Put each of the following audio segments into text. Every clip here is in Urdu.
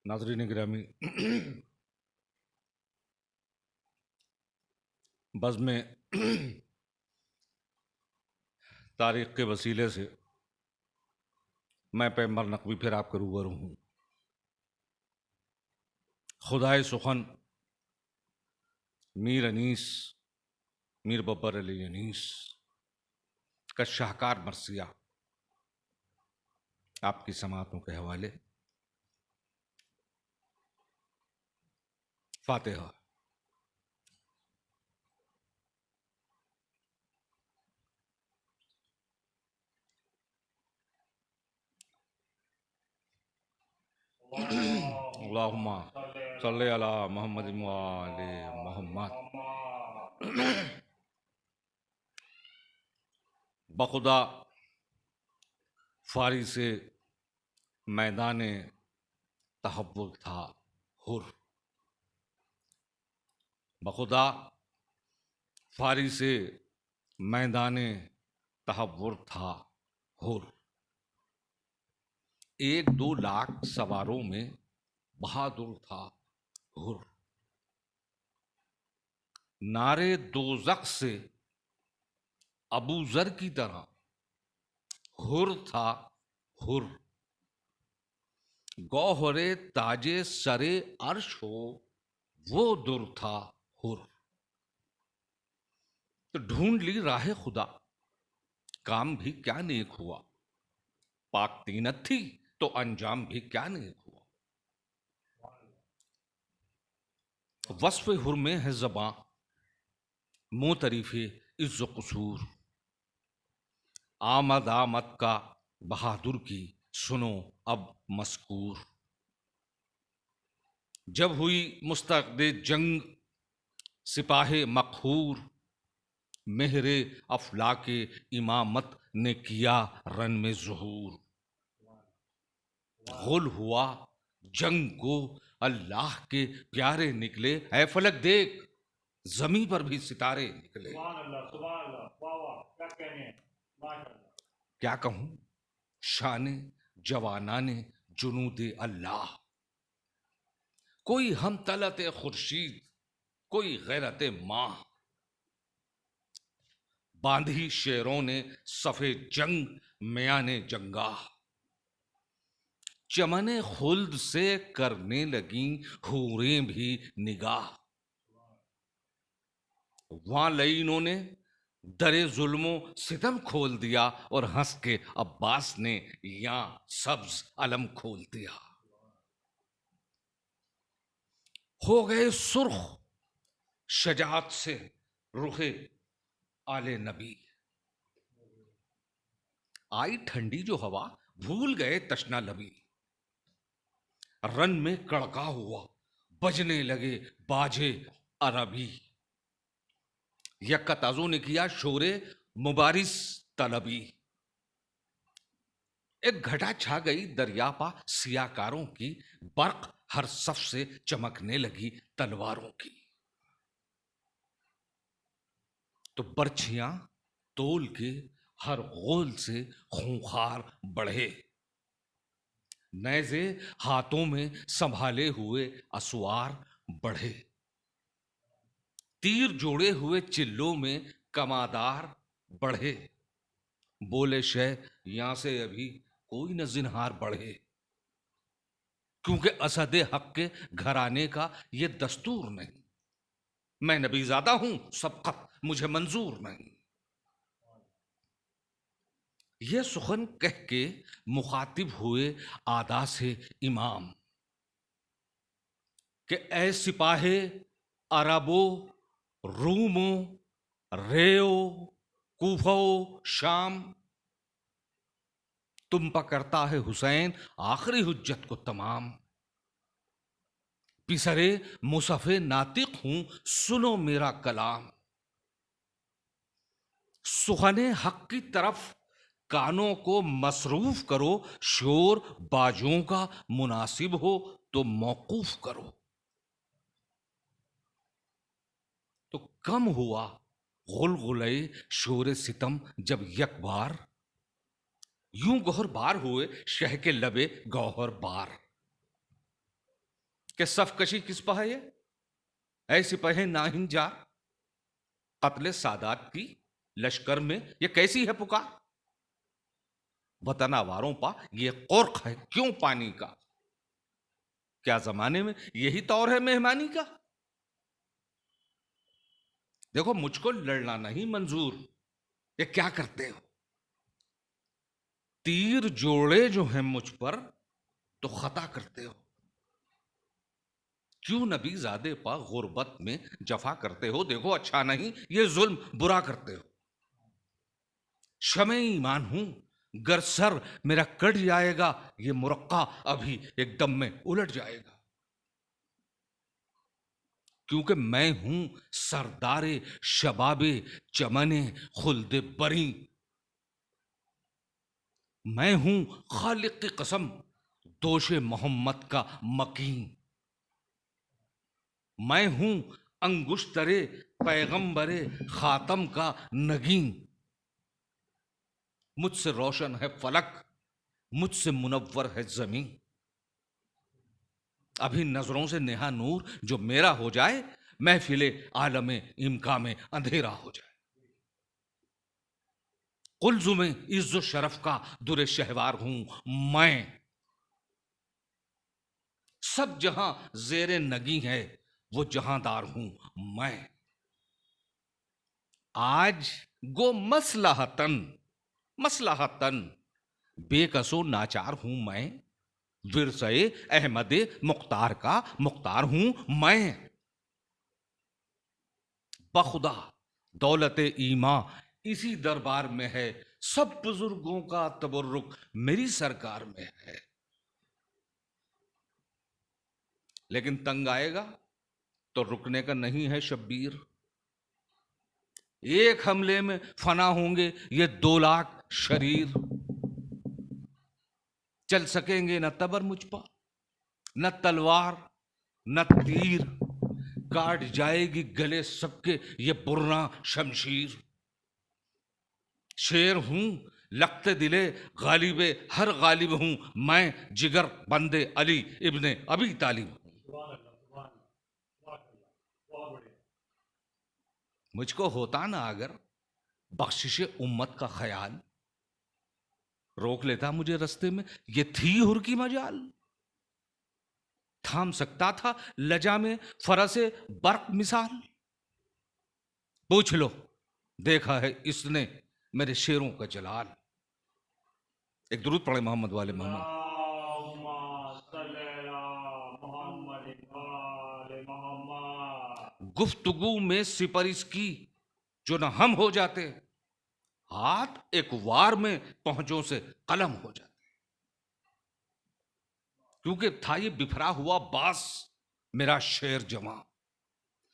ناظرین گرامی، بزم تاریخ کے وسیلے سے میں پیغمبر نقوی پھر آپ کے روبرو ہوں۔ خدائے سخن میر انیس، میر ببر علی انیس کا شاہکار مرثیہ آپ کی سماعتوں کے حوالے۔ فاتحہ۔ اللہم صلی علی محمد وآل محمد۔ بخدا فاری سے میدان تحول تھا حر، بخدا فاری سے میدان تحور تھا حر، 1-2 لاکھ سواروں میں بہادر تھا حر، نارے دوزخ سے ابو ذر کی طرح حر تھا حر، گوہر تاج سر عرش ہو وہ در تھا حر۔ تو ڈھونڈ لی راہ خدا، کام بھی کیا نیک ہوا، پاک طینت تھی تو انجام بھی کیا نیک ہوا۔ وصف حر میں ہے زباں معترف عز و قصور، آمد کا بہادر کی سنو اب مذکور، جب ہوئی مستعد جنگ سپاہ مقہور، مہر افلاک امامت نے کیا رن میں ظہور، غل ہوا جنگ کو اللہ کے پیارے نکلے، اے فلک دیکھ زمیں پر بھی ستارے نکلے۔ سبحان اللہ، واہ واہ، کیا کہنے ہیں، ماشاء اللہ۔ کیا کہوں شان جوانان جنود اللہ، کوئی ہم طلعت خورشید کوئی غیرت ماہ، باندھی شیروں نے صف جنگ میان جنگاہ، چمن خلد سے کرنے لگیں حوریں بھی نگاہ، وہاں لعینوں نے در ظلم و ستم کھول دیا، اور ہنس کے عباس نے یہاں سبز علم کھول دیا، ہو گئے سرخ شجاعت سے رخ آل نبی، آئی ٹھنڈی جو ہوا بھول گئے تشنا لبی، رن میں کڑکا ہوا بجنے لگے باجے عربی، یکتازوں نے کیا شور مبارز طلبی، ایک گھٹا چھا گئی دریا پا سیاہ کاروں کی، برق ہر صف سے چمکنے لگی تلواروں کی، تو برچھیاں تول کے ہر غول سے خونخوار بڑھے، نیزے ہاتھوں میں سنبھالے ہوئے اسوار بڑھے، تیر جوڑے ہوئے چلوں میں کمادار بڑھے، بولے شہ یہاں سے ابھی کوئی نہ زنہار بڑھے، کیونکہ اسد حق کے گھرانے کا یہ دستور نہیں، میں نبی زادہ ہوں سبقت مجھے منظور نہیں۔ یہ سخن کہہ کے مخاطب ہوئے آدا سے امام کہ اے سپاہ عربو رومو ریو کوفہ و شام، تم پہ کرتا ہے حسین آخری حجت کو تمام، پسرے مصحف ناطق ہوں سنو میرا کلام، سخن حق کی طرف کانوں کو مصروف کرو، شور باجوں کا مناسب ہو تو موقوف کرو، تو کم ہوا غلغلے شور ستم جب یک بار، یوں گوہر بار ہوئے شہ کے لبے گوہر بار، کہ صف کشی کس پہ ہے؟ یہ ایسی پہ ناہن جار، قتل سادات کی لشکر میں یہ کیسی ہے پکار؟ وطن آواروں پا یہ قرق ہے کیوں پانی کا؟ کیا زمانے میں یہی طور ہے مہمانی کا؟ دیکھو مجھ کو لڑنا نہیں منظور، یہ کیا کرتے ہو؟ تیر جوڑے جو ہیں مجھ پر تو خطا کرتے ہو، کیوں نبی زادے پا غربت میں جفا کرتے ہو؟ دیکھو اچھا نہیں یہ ظلم برا کرتے ہو۔ شمع ایمان ہوں گر سر میرا کٹ جائے گا، یہ مرقع ابھی ایک دم میں الٹ جائے گا، کیونکہ میں ہوں سردار شباب چمن خلد بری، میں ہوں خالق کی قسم دوش محمد کا مکین، میں ہوں انگشتر پیغمبر خاتم کا نگین، مجھ سے روشن ہے فلک، مجھ سے منور ہے زمین، ابھی نظروں سے نہا نور جو میرا ہو جائے، محفل عالم امکا میں اندھیرا ہو جائے، قلزم عز و شرف کا در شہوار ہوں میں، سب جہاں زیر نگی ہے وہ جہاں دار ہوں میں، آج گو مصلحتن بے کسو ناچار ہوں میں، ورثہ احمد مختار کا مختار ہوں میں، بخدا دولت ایمان اسی دربار میں ہے، سب بزرگوں کا تبرک میری سرکار میں ہے، لیکن تنگ آئے گا تو رکنے کا نہیں ہے شبیر، ایک حملے میں فنا ہوں گے یہ 2 لاکھ شریر، چل سکیں گے نہ تبر مجھ پر، نہ تلوار نہ تیر، کاٹ جائے گی گلے سب کے یہ برنا شمشیر، شیر ہوں لخت دلے غالب ہر غالب ہوں میں، جگر بندے علی ابن ابی طالب ہوں، سبحان اللہ، سبحان اللہ، ماشاء اللہ، بہت بڑھیا۔ مجھ کو ہوتا نا اگر بخشش امت کا خیال، روک لیتا مجھے رستے میں، یہ تھی ہر کی مجال، تھام سکتا تھا لجا میں فرس برق مثال، پوچھ لو دیکھا ہے اس نے میرے شیروں کا جلال۔ ایک درود پڑھے محمد والے محمد۔ اللہم صلی علی محمد وآل محمد۔ گفتگو میں سپر اس کی جو نہ ہم ہو جاتے، ہاتھ ایک وار میں پہنچوں سے قلم ہو جاتے، کیونکہ تھا یہ بفرا ہوا باس میرا شیر جمع،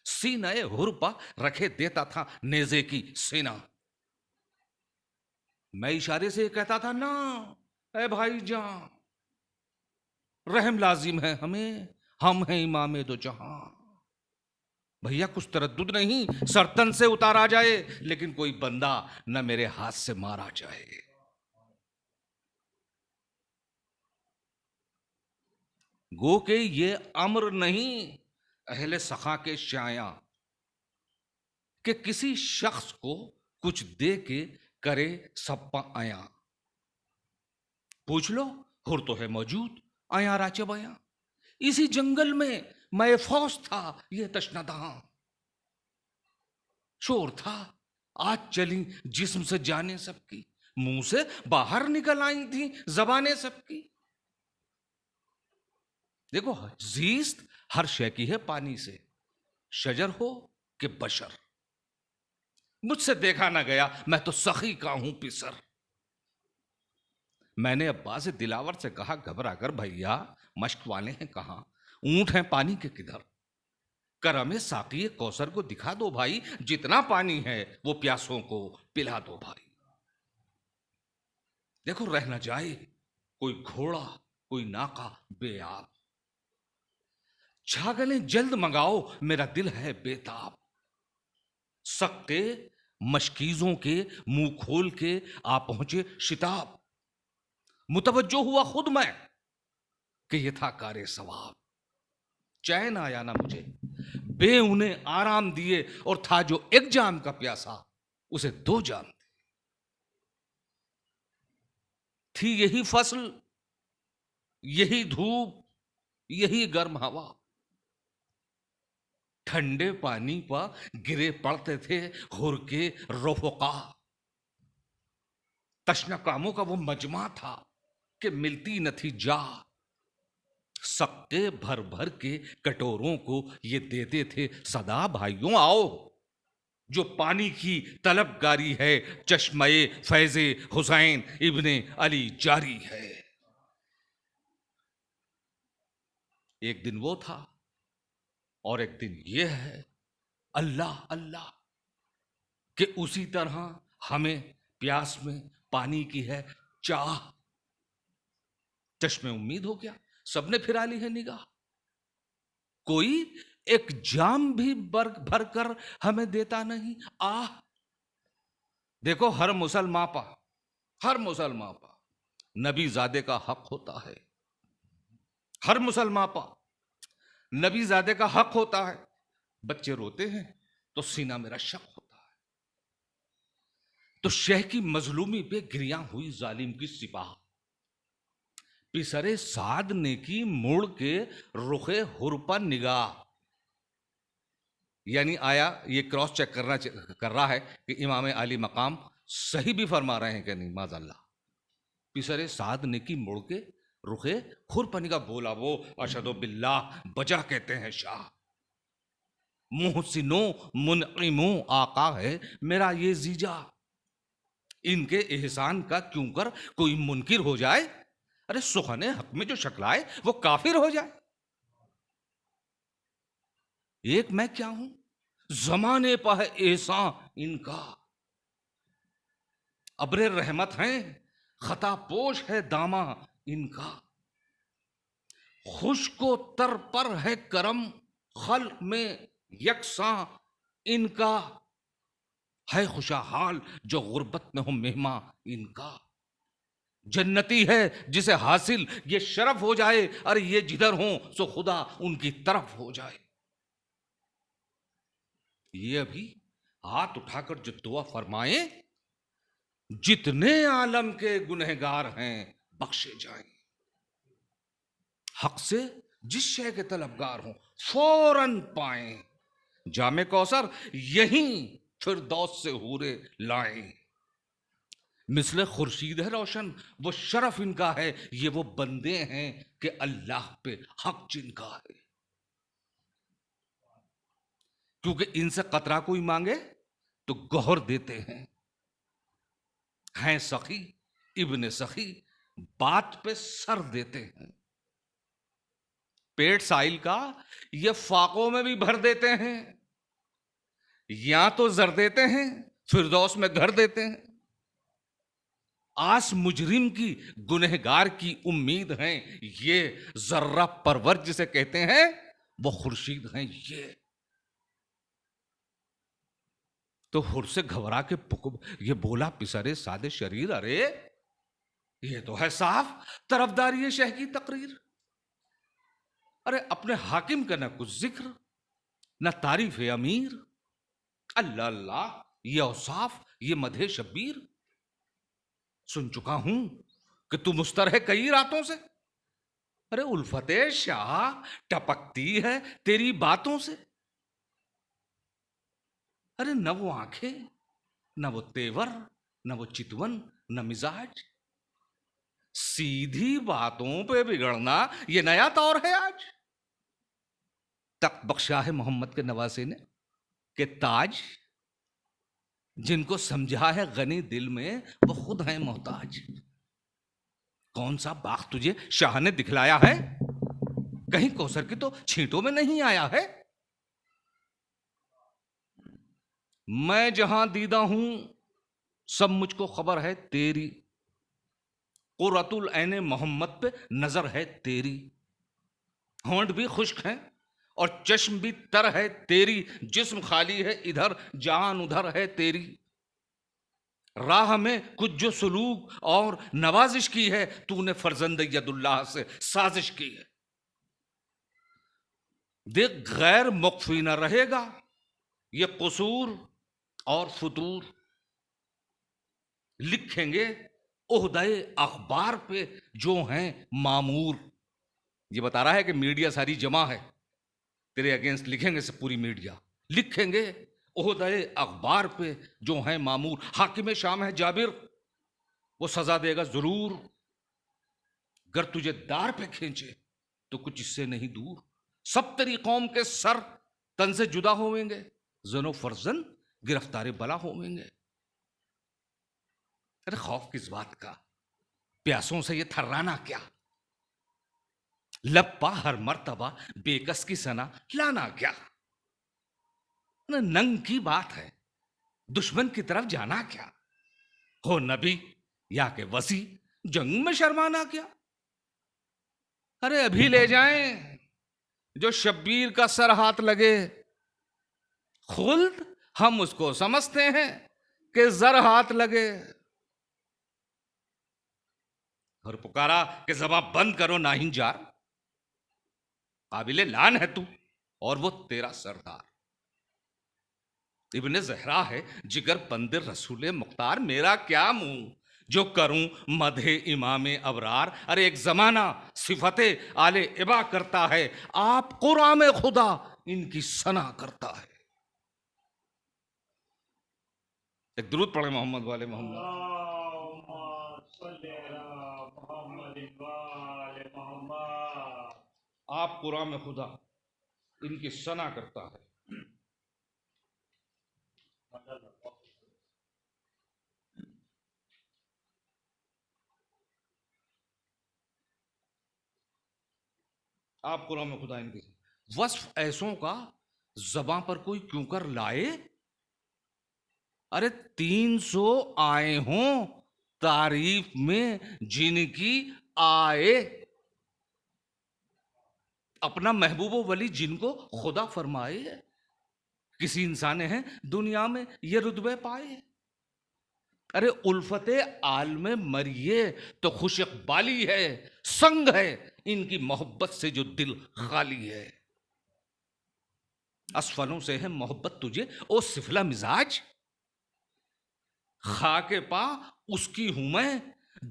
سینہ ہرپا رکھے دیتا تھا نیزے کی سینہ، میں اشارے سے کہتا تھا نا اے بھائی جان، رحم لازم ہے ہمیں، ہم ہیں امام دو جہاں، بھیا کچھ تردد نہیں، سرتن سے اتارا جائے لیکن کوئی بندہ نہ میرے ہاتھ سے مارا جائے، گو کہ یہ امر نہیں اہل سخا کے شایاں کہ کسی شخص کو کچھ دے کے کرے سپا آیا، پوچھ لو ہر تو ہے موجود آیا راچے بیاں، اسی جنگل میں فوج تھا یہ تشندہاں، شور تھا آج چلی جسم سے جانے سب کی، منہ سے باہر نکل آئی تھی زبانیں سب کی، دیکھو زیست ہر شے کی ہے پانی سے، شجر ہو کہ بشر، مجھ سے دیکھا نہ گیا میں تو سخی کا ہوں پسر، میں نے عباس دلاور سے کہا گھبرا کر بھیا مشق والے ہیں کہاں، اونٹ ہیں پانی کے کدھر، کرم ساقی کوثر کو دکھا دو بھائی، جتنا پانی ہے وہ پیاسوں کو پلا دو بھائی، دیکھو رہ نہ جائے کوئی گھوڑا کوئی ناکا بے آب، چھاگلیں جلد منگاؤ میرا دل ہے بے تاب، سکے مشکیزوں کے منہ کھول کے آ پہنچے شتاب، متوجہ ہوا خود میں کہ یہ تھا کار ثواب، چین آیا نہ مجھے، بے انہیں آرام دیے، اور تھا جو ایک جام کا پیاسا اسے دو جام دیے۔ تھی یہی فصل، یہی دھوپ، یہی گرم ہوا، ٹھنڈے پانی پر گرے پڑتے تھے حر کے رفقا۔ تشنہ کاموں کا وہ مجمع تھا کہ ملتی نہ تھی جا، سکے بھر بھر کے کٹوروں کو یہ دیتے تھے صدا، بھائیوں آؤ جو پانی کی طلب گاری ہے، چشمہ فیض حسین ابن علی جاری ہے۔ ایک دن وہ تھا اور ایک دن یہ ہے، اللہ اللہ کہ اسی طرح ہمیں پیاس میں پانی کی ہے چاہ۔ چشمے امید ہو گیا، سب نے پھرا لی ہے نگاہ، کوئی ایک جام بھی بھر کر ہمیں دیتا نہیں۔ آہ دیکھو، ہر مسلمان پا نبی زادے کا حق ہوتا ہے، ہر مسلمان پا نبی زادے کا حق ہوتا ہے۔ بچے روتے ہیں تو سینہ میرا شق ہوتا ہے، تو شہ کی مظلومی پہ گریاں ہوئی ظالم کی سپاہ، پسرے سعد نے کی موڑ کے رخ حر پر نگاہ۔ یعنی آیا یہ کراس چیک کر رہا ہے کہ امام علی مقام صحیح بھی فرما رہے ہیں کہ نہیں، معاذ اللہ۔ پسرے سعد نے کی موڑ کے رخ حر پر نگاہ، بولا وہ اشہد باللہ بجا کہتے ہیں شاہ، محسنوں منعموں آقا ہے میرا یہ زیجا، ان کے احسان کا کیوں کر کوئی منکر ہو جائے، ارے سخن حق میں جو شکلائے وہ کافر ہو جائے۔ ایک میں کیا ہوں، زمانے پہ ہے احسان ان کا، ابر رحمت ہیں خطا پوش ہے داماں ان کا، خشک و تر پر ہے کرم خلق میں یکساں ان کا، ہے خوشحال جو غربت میں ہو مہماں ان کا، جنتی ہے جسے حاصل یہ شرف ہو جائے، ارے یہ جدھر ہوں سو خدا ان کی طرف ہو جائے۔ یہ ابھی ہاتھ اٹھا کر جو دعا فرمائیں، جتنے عالم کے گنہگار ہیں بخشے جائیں، حق سے جس شے کے طلبگار ہوں فوراً پائیں، جام کوثر یہیں فردوس سے حورے لائیں، مثل خورشید ہے روشن وہ شرف ان کا ہے، یہ وہ بندے ہیں کہ اللہ پہ حق جن کا ہے، کیونکہ ان سے قطرہ کوئی مانگے تو گوہر دیتے ہیں سخی ابن سخی بات پہ سر دیتے ہیں، پیٹ سائل کا یہ فاقوں میں بھی بھر دیتے ہیں، یا تو زر دیتے ہیں فردوس میں گھر دیتے ہیں، آس مجرم کی گنہگار کی امید ہیں، یہ ذرہ پرور جسے کہتے ہیں وہ خورشید ہیں یہ، تو حر سے گھبرا کے یہ بولا پسرے سادے شریر، ارے یہ تو ہے صاف طرفداری شہ کی تقریر، ارے اپنے حاکم کا نہ کچھ ذکر نہ تعریف امیر، اللہ اللہ یہ اوصاف یہ مدح شبیر، سن چکا ہوں کہ تو مستر ہے کئی راتوں سے، ارے الفت شاہ ٹپکتی ہے تیری باتوں سے، ارے نہ وہ آنکھیں نہ وہ تیور نہ وہ چتون نہ مزاج، سیدھی باتوں پہ بگڑنا یہ نیا طور ہے آج، تخت بخشا ہے محمد کے نواسے نے کہ تاج جن کو سمجھا ہے غنی دل میں وہ خود ہیں محتاج، کون سا باغ تجھے شاہ نے دکھلایا ہے، کہیں کوثر کی تو چھینٹوں میں نہیں آیا ہے، میں جہاں دیدہ ہوں سب مجھ کو خبر ہے تیری، قرۃ العین محمد پہ نظر ہے تیری، ہونٹ بھی خشک ہیں اور چشم بھی تر ہے تیری، جسم خالی ہے ادھر جان ادھر ہے تیری، راہ میں کچھ جو سلوک اور نوازش کی ہے تو نے فرزند ید اللہ سے سازش کی ہے، دیکھ غیر مخفی نہ رہے گا یہ قصور اور فتور. لکھیں گے عہدۂ اخبار پہ جو ہیں مامور. یہ بتا رہا ہے کہ میڈیا ساری جمع ہے تیرے اگینسٹ. لکھیں گے سے پوری میڈیا لکھیں گے عہدۂ اخبار پہ جو ہیں مامور. حاکم شام ہے جابر وہ سزا دے گا ضرور. گر تجھے دار پہ کھینچے تو کچھ اس سے نہیں دور. سب تیری قوم کے سر تن سے جدا ہوئیں گے. زن و فرزن گرفتار بلا ہوئیں گے. ارے خوف کس بات کا؟ پیاسوں سے یہ تھرانا کیا؟ لب پا ہر مرتبہ بے کس کی سنا لانا کیا؟ ننگ کی بات ہے دشمن کی طرف جانا کیا؟ ہو نبی یا کہ وسیع جنگ میں شرمانا کیا؟ ارے ابھی لے جائیں جو شبیر کا سر ہاتھ لگے. خلد ہم اس کو سمجھتے ہیں کہ زر ہاتھ لگے. اور پکارا کہ زبان بند کرو ناہین جار. قابل لعن ہے تو اور وہ تیرا سردار. ابن زہرا ہے جگر بند رسول مختار. میرا کیا منہ جو کروں مدح امام ابرار. ارے ایک زمانہ صفت آل ابا کرتا ہے آپ قرآن میں خدا ان کی ثنا کرتا ہے. ایک درود پڑھیں محمد والے محمد. اللهم صل على محمد وآل محمد. آپ قرآن میں خدا ان کی ثنا کرتا ہے. آپ قرآن میں خدا ان کی وصف ایسوں کا زباں پر کوئی کیوں کر لائے. ارے 300 آئے ہوں تعریف میں جن کی آئے. اپنا محبوب و ولی جن کو خدا فرمائے. کسی انسان نے دنیا میں یہ رتبے پائے. ارے الفت عالم مریے تو خوش اقبالی ہے. سنگ ہے ان کی محبت سے جو دل خالی ہے. اسفلوں سے ہے محبت تجھے او سفلا مزاج. خاک پا اس کی ہوں میں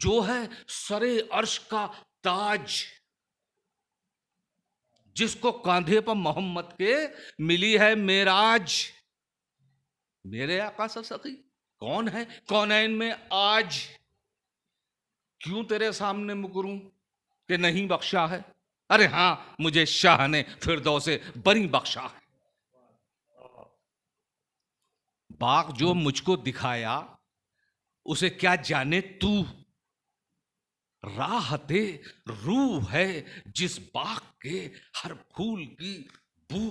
جو ہے سرے عرش کا تاج. جس کو کاندھے پر محمد کے ملی ہے معراج. میرے آقا سقی کون ہے کونین میں آج. کیوں تیرے سامنے مکروں کہ نہیں بخشا ہے. ارے ہاں مجھے شاہ نے فردوس بری بخشا ہے. باغ جو مجھ کو دکھایا اسے کیا جانے تو. راحت روح ہے جس باغ کے ہر پھول کی بو.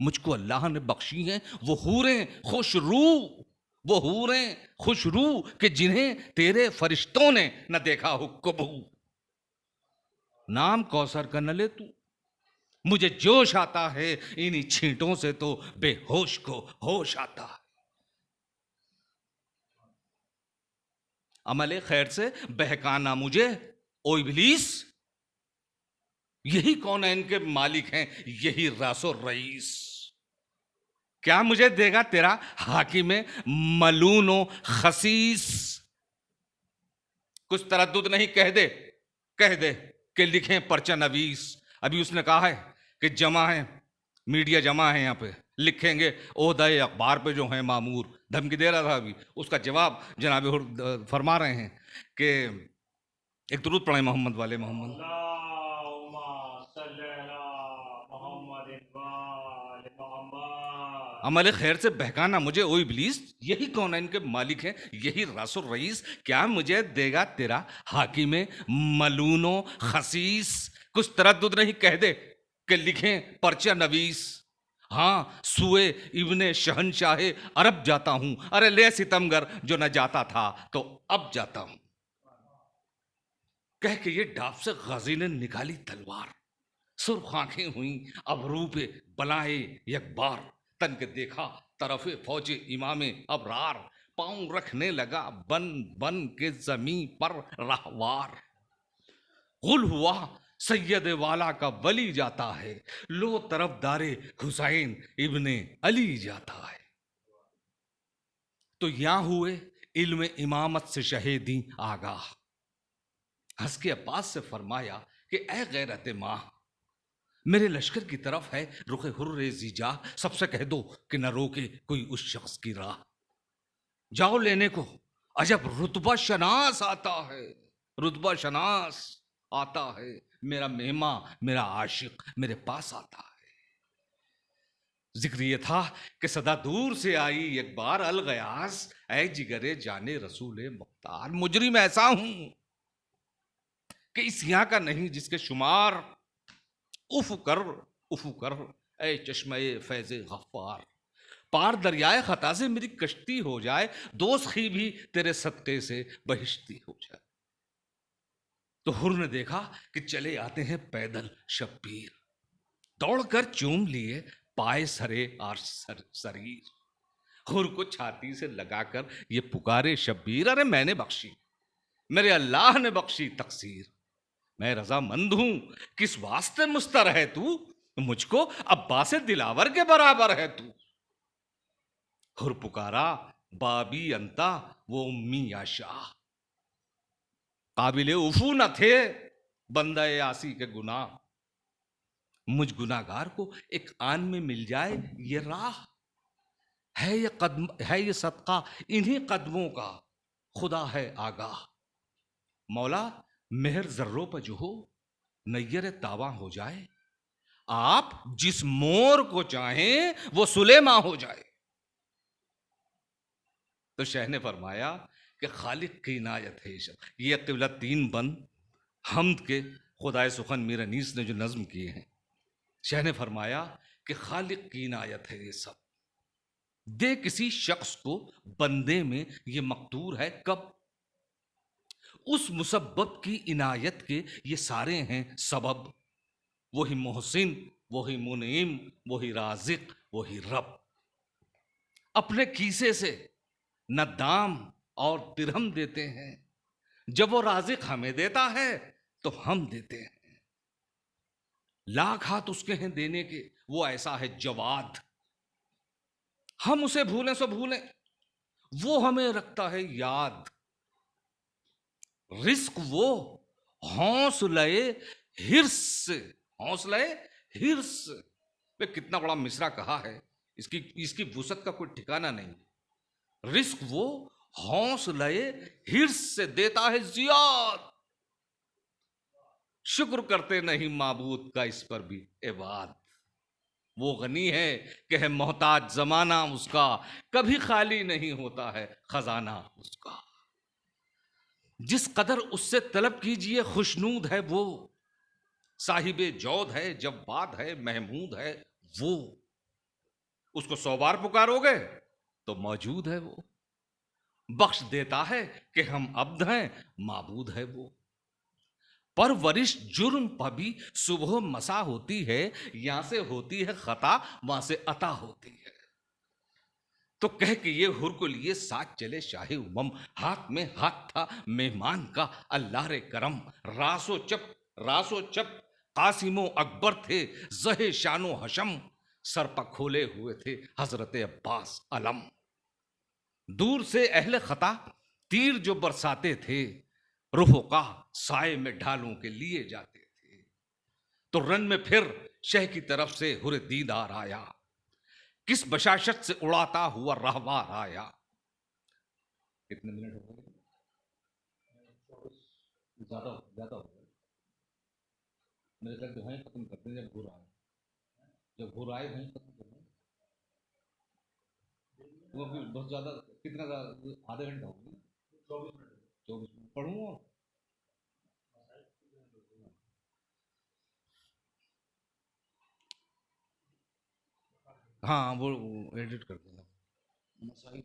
مجھ کو اللہ نے بخشی ہیں وہ حوریں خوش رو. وہ حوریں خوش رو کہ جنہیں تیرے فرشتوں نے نہ دیکھا ہو کبو. نام کوثر کا نہ لے تو مجھے جوش آتا ہے. انہی چھینٹوں سے تو بے ہوش کو ہوش آتا ہے. عمل خیر سے بہکانا مجھے او ابلیس. یہی کونین کے مالک ہیں یہی راس و رئیس. کیا مجھے دے گا تیرا حاکم ملون و خسیس. کچھ تردد نہیں کہہ دے کہ لکھیں پرچہ نویس. ابھی اس نے کہا ہے کہ جمع ہے میڈیا جمع ہے یہاں پہ. لکھیں گے عہدۂ اخبار پہ جو ہیں مامور. دھمکی دے رہا تھا ابھی. اس کا جواب جناب فرما رہے ہیں کہ ایک درود پڑھیں محمد والے محمد. اللهم صل على محمد وآل محمد. عمل خیر سے بہکانا مجھے او ابلیس. یہی کونین کے مالک ہیں یہی راس و رئیس. کیا مجھے دے گا تیرا حاکم ملون و خسیس. کچھ تردد نہیں کہہ دے کہ لکھیں پرچہ نویس. ہاں سوئے ابن شہنشاہ عرب جاتا ہوں. ارے لے ستمگر جو نہ جاتا تھا تو اب جاتا ہوں. کہہ کے یہ ڈاپ سے غازی نے نکالی تلوار. سرخ آنکھیں ہوئیں ابرو پہ بلائے یک بار. تن کے دیکھا طرف فوج امام ابرار. پاؤں رکھنے لگا بن بن کے زمین پر راہوار. غل ہوا سید والا کا ولی جاتا ہے، لو طرف دارے حسین ابن علی جاتا ہے۔ تو یہاں ہوئے علم امامت سے شہیدی آگاہ، ہنس کے عباس سے فرمایا کہ اے غیرت ماں، میرے لشکر کی طرف ہے رخ حر زیجا، سب سے کہہ دو کہ نہ روکے کوئی اس شخص کی راہ۔ جاؤ لینے کو، عجب رتبہ شناس آتا ہے، رتبہ شناس آتا ہے، میرا مہماں میرا عاشق میرے پاس آتا ہے۔ ذکر یہ تھا کہ صدا دور سے آئی ایک بار الغیاث، اے جگرے جانے رسول مختار، مجرم ایسا ہوں کہ اس یہاں کا نہیں جس کے شمار، اف کر اے چشمہ فیض غفار، پار دریائے خطا سے میری کشتی ہو جائے، دوزخی بھی تیرے صدقے سے بہشتی ہو جائے۔ تو حر نے دیکھا کہ چلے آتے ہیں پیدل شبیر، دوڑ کر چوم لیے پائے سرے اور سریر، حر کو چھاتی سے لگا کر یہ پکارے شبیر، ارے میں نے بخشی، میرے اللہ نے بخشی تقصیر، میں رضا مند ہوں، کس واسطے مستر ہے تو، مجھ کو عباس دلاور کے برابر ہے تو۔ حر پکارا بابی انتا وہ امی یا شاہ، قابل عفو نہ تھے بندہ آسی کے گناہ، مجھ گناہگار کو ایک آن میں مل جائے یہ راہ، ہے یہ قدم ہے یہ صدقہ انہی قدموں کا، خدا ہے آگاہ، مولا مہر ذروں پہ جو ہو نیر تاباں ہو جائے، آپ جس مور کو چاہیں وہ سلیماں ہو جائے۔ تو شیخ نے فرمایا کہ خالق کی عنایت ہے یہ قبلہ تین بند حمد کے خدائے سخن میر انیس نے جو نظم کیے ہیں، شیخ نے فرمایا کہ خالق کی عنایت ہے یہ سب، دے کسی شخص کو بندے میں یہ مقدور ہے کب، اس مسبب کی عنایت کے یہ سارے ہیں سبب، وہی محسن وہی منعم وہی رازق وہی رب، اپنے کیسے سے نہ دام اور درہم دیتے ہیں، جب وہ رازق ہمیں دیتا ہے تو ہم دیتے ہیں، لاکھ ہاتھ اس کے ہیں دینے کے، وہ ایسا ہے جواد، ہم اسے بھولیں سو بھولیں وہ ہمیں رکھتا ہے یاد، رزق وہ حوصلے حرص سے، حوصلے حرص سے، کتنا بڑا مصرع کہا ہے، اس کی وسعت کا کوئی ٹھکانہ نہیں، رزق وہ حوصلے حرص سے دیتا ہے زیاد، شکر کرتے نہیں معبود کا اس پر بھی عباد، وہ غنی ہے کہ ہے محتاج زمانہ اس کا، کبھی خالی نہیں ہوتا ہے خزانہ اس کا، جس قدر اس سے طلب کیجئے خوشنود ہے وہ، صاحب جود ہے جواد ہے محمود ہے وہ، اس کو 100 بار پکارو گے تو موجود ہے وہ، بخش دیتا ہے کہ ہم عبد ہیں معبود ہے وہ، پرورش جرم پر بھی صبح مسا ہوتی ہے، یہاں سے ہوتی ہے خطا وہاں سے عطا ہوتی ہے، تو کہہ کہ یہ حر کو لیے ساتھ چلے شاہ امم، ہاتھ میں ہاتھ تھا مہمان کا اللہ رے کرم، راس و چپ قاسم و اکبر تھے زہ شان و حشم، سر پر کھولے ہوئے تھے حضرت عباس علم، دور سے اہل خطا تیر جو برساتے تھے، رفقا سائے میں ڈھالوں کے لیے جاتے تھے، تو رن میں پھر شہ کی طرف سے حر دیدار آیا، کس بشاشت سے اڑاتا ہوا رہوار آیا۔ کتنے منٹ ہو گئے؟ زیادہ ہو گئے، میرے خیال جو ہیں ختم کرتے ہیں، جب گھر آئے وہیں ختم کر دیں، وہ بھی بہت زیادہ، کتنا آدھا گھنٹہ ہو گیا، 24 منٹ پڑھوں اور ہاں وہ ایڈٹ کر دینا مسائل